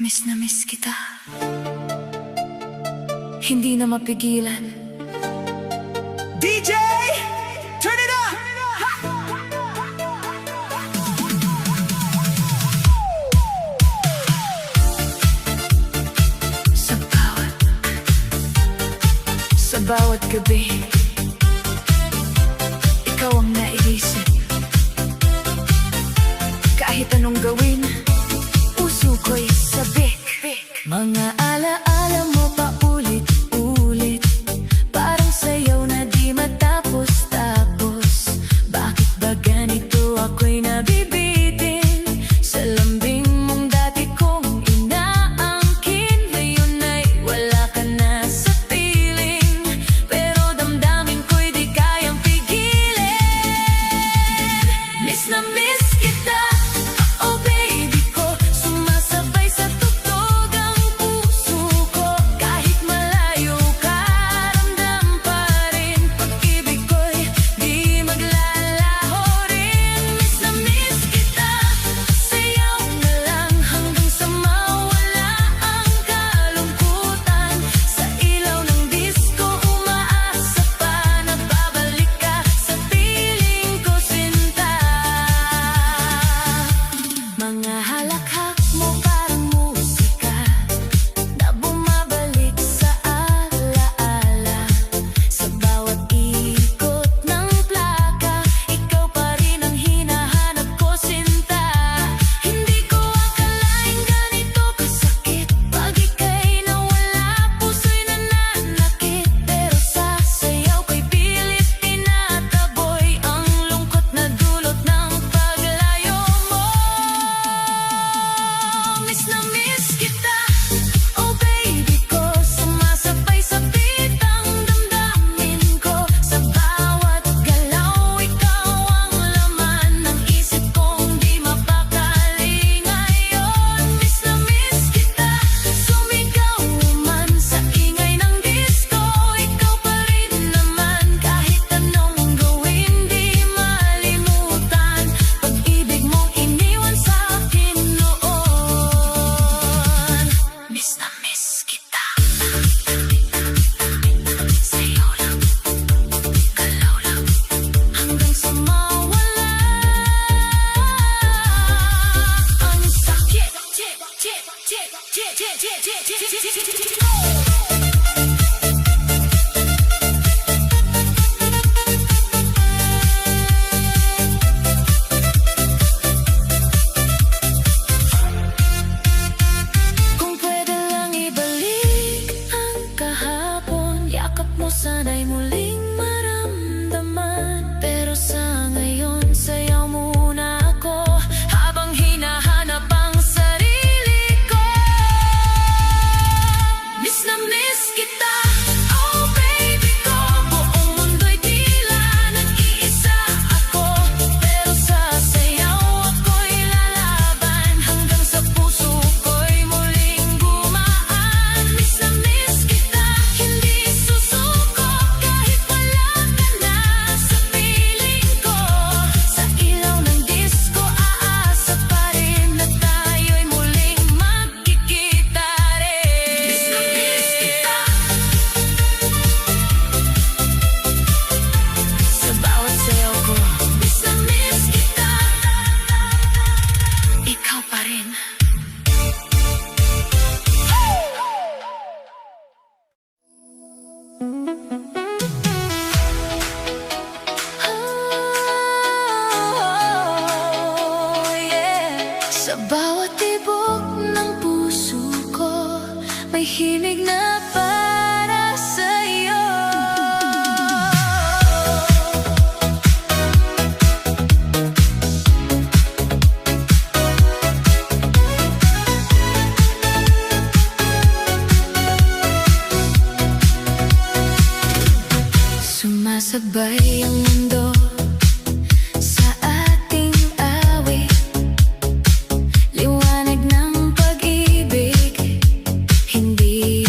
Miss na miss kita. Hindi na mapigilan. DJ, turn it up! Sa bawat gabi, ikaw ang naiisip. Kahit anong gawin, puso ko'y sabik. Mga alaala mo pa ulit-ulit, parang sayaw na di matapos-tapos. Bakit ba ganito ako'y nabibitin? Sa lambing mong dati kong inaangkin, ngayon ay wala ka na sa piling. Pero damdamin ko'y di kayang pigilin. Miss na miss kita, oh baby ko. Sumasabay sa tugtog ang puso ko. Kahit malayo ka, ramdam pa rin. Pag-ibig ko'y di maglalaho rin. Miss na miss kita, sayaw na lang hanggang sa mawala ang kalungkutan. Sa ilaw ng disco, umaasa pa na babalik ka sa piling ko, sinta. Mga halakhak mo parang musika na bumabalik sa alaala. Sa bawat ikot ng plaka, ikaw pa rin ang hinahanap ko, sinta. Hindi ko akalaing ganito kasakit. Pag ika'y nawala, puso'y nananakit. Pero sa sayaw ko'y pilit tinataboy ang lungkot na dulot ng paglayo mo. Miss na miss kita, oh baby ko. Sumasabay sa beat ang damdamin ko. Sa bawat galaw, ikaw ang laman ng isip kong di mapakali ngayon. Miss na miss kita, sumigaw man sa ingay ng disco. Ikaw pa rin naman, kahit anong gawin di malimutan. Pag-ibig mong iniwan sa akin noon. Miss na miss kita. Sayaw lang, galaw lang, hanggang sa mawala ang sakit. Kung pwede lang ibalik ang kahapon, yakap mo sana'y muling maramdaman. Pero sa ngayon, sayaw muna ako habang hinahanap ang sarili ko. Miss na miss kita, oh baby ko. Buong mundo'y tila nag-iisa ako. Pero sa sayaw ako'y lalaban hanggang sa puso ko'y muling gumaan. Miss na miss kita, hindi susuko kahit wala ka na sa piling ko. Sa ilaw ng disco, aasa pa rin na tayo'y muling magkikita rin. Miss na miss kita. Sa bawat sayaw ko, miss na miss kita. Ikaw pa rin. Oh, yeah. Sa bawat tibok ng puso ko, may himig na para sa'yo. Sumasabay ang mundo sa ating awit, liwanag ng pag-ibig, hindi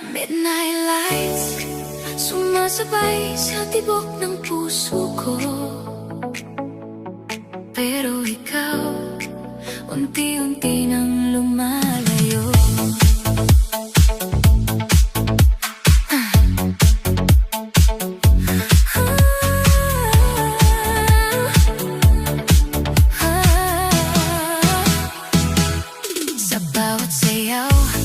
Midnight lights sumasabay sa tibok ng puso ko. Pero ikaw, unti-unti nang lumalayo. Sa bawat sayaw